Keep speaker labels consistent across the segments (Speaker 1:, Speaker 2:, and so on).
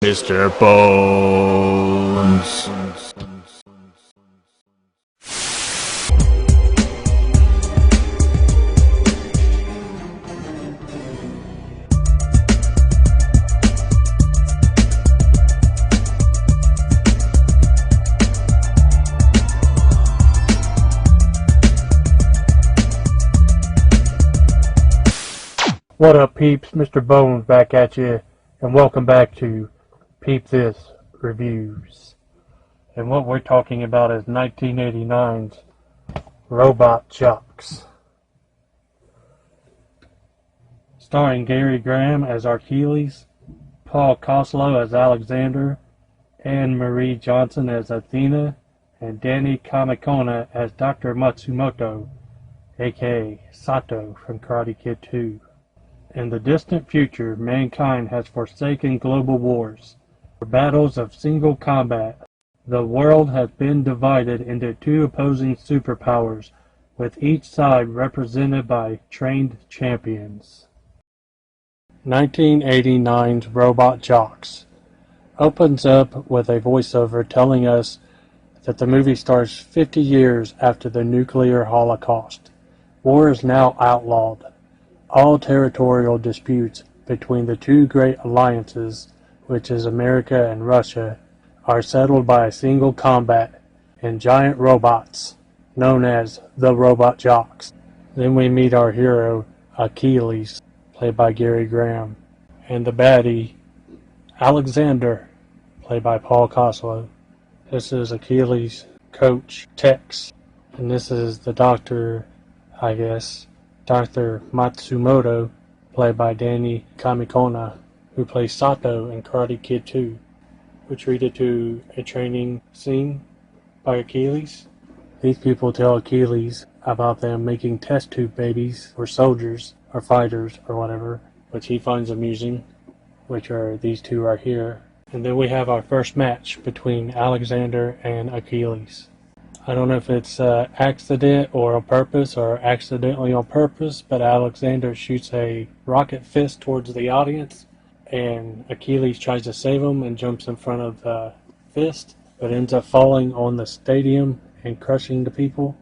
Speaker 1: Mr. Bones.
Speaker 2: What up, peeps? Mr. Bones back at you, and welcome back to Peep This Reviews. And what we're talking about is 1989's Robot Jocks. Starring Gary Graham as Achilles, Paul Koslow as Alexander, Anne Marie Johnson as Athena, and Danny Kamikona as Dr. Matsumoto, aka Sato from Karate Kid 2. In the distant future, mankind has forsaken global wars. For battles of single combat, the world has been divided into two opposing superpowers, with each side represented by trained champions. 1989's Robot Jocks opens up with a voiceover telling us that the movie starts 50 years after the nuclear holocaust. War is now outlawed. All territorial disputes between the two great alliances, which is America and Russia, are settled by a single combat in giant robots, known as the Robot Jocks. Then we meet our hero, Achilles, played by Gary Graham, and the baddie, Alexander, played by Paul Koslow. This is Achilles' coach, Tex, and this is the doctor, I guess, Dr. Matsumoto, played by Danny Kamikona, who plays Sato in Karate Kid 2, who treated to a training scene by Achilles. These people tell Achilles about them making test tube babies or soldiers or fighters or whatever, which he finds amusing, which are these two right here. And then we have our first match between Alexander and Achilles. I don't know if it's accident or on purpose or accidentally on purpose, but Alexander shoots a rocket fist towards the audience, and Achilles tries to save him and jumps in front of the fist, but ends up falling on the stadium and crushing the people,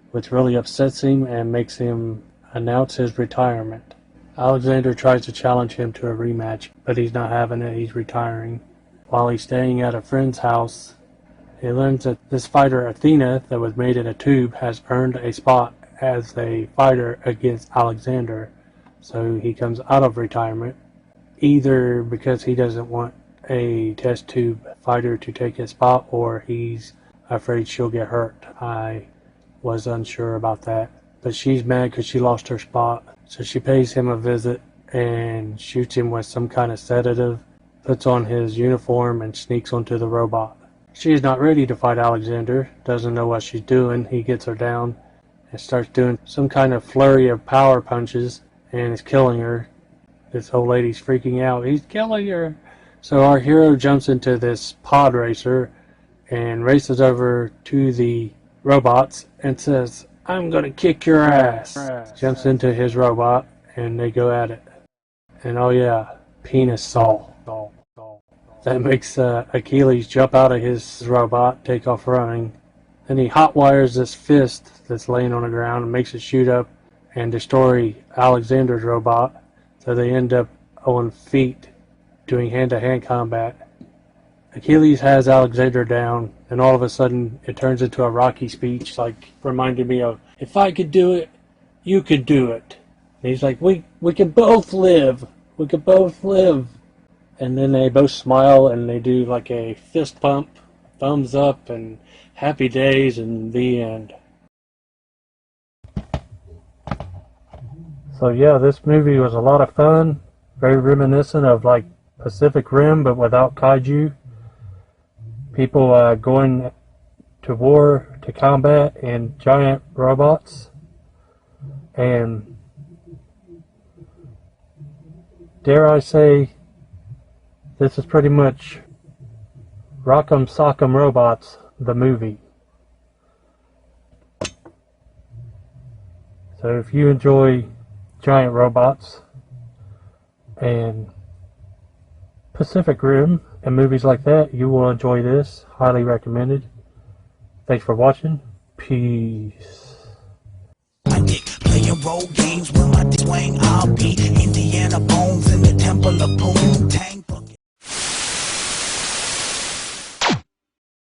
Speaker 2: which really upsets him and makes him announce his retirement. Alexander tries to challenge him to a rematch, but he's not having it. He's retiring. While he's staying at a friend's house, he learns that this fighter, Athena, that was made in a tube, has earned a spot as a fighter against Alexander. So he comes out of retirement, either because he doesn't want a test tube fighter to take his spot, or he's afraid she'll get hurt. I was unsure about that. But she's mad because she lost her spot. So she pays him a visit and shoots him with some kind of sedative, puts on his uniform, and sneaks onto the robot. She's not ready to fight Alexander, doesn't know what she's doing. He gets her down and starts doing some kind of flurry of power punches and is killing her. This old lady's freaking out. He's killing her! So our hero jumps into this pod racer and races over to the robots and says, "I'm gonna kick your ass." Jumps into his robot and they go at it. And oh yeah, penis Saul. That makes Achilles jump out of his robot, take off running. Then he hotwires this fist that's laying on the ground and makes it shoot up and destroy Alexander's robot. So they end up on feet doing hand-to-hand combat. Achilles has Alexander down, and all of a sudden it turns into a Rocky speech, like reminded me of, "If I could do it, you could do it." And he's like, we can both live. We could both live. And then they both smile and they do like a fist pump, thumbs up, and happy days, and the end. So yeah, this movie was a lot of fun. Very reminiscent of like Pacific Rim, but without kaiju. People going to war, to combat, in giant robots. And dare I say, this is pretty much Rock'em Sock'em Robots, the movie. So if you enjoy giant robots and Pacific Rim and movies like that, you will enjoy this. Highly recommended. Thanks for watching. Peace.
Speaker 1: My dick playing role games with my swing. I'll be Indiana Bones in the Temple of Boom.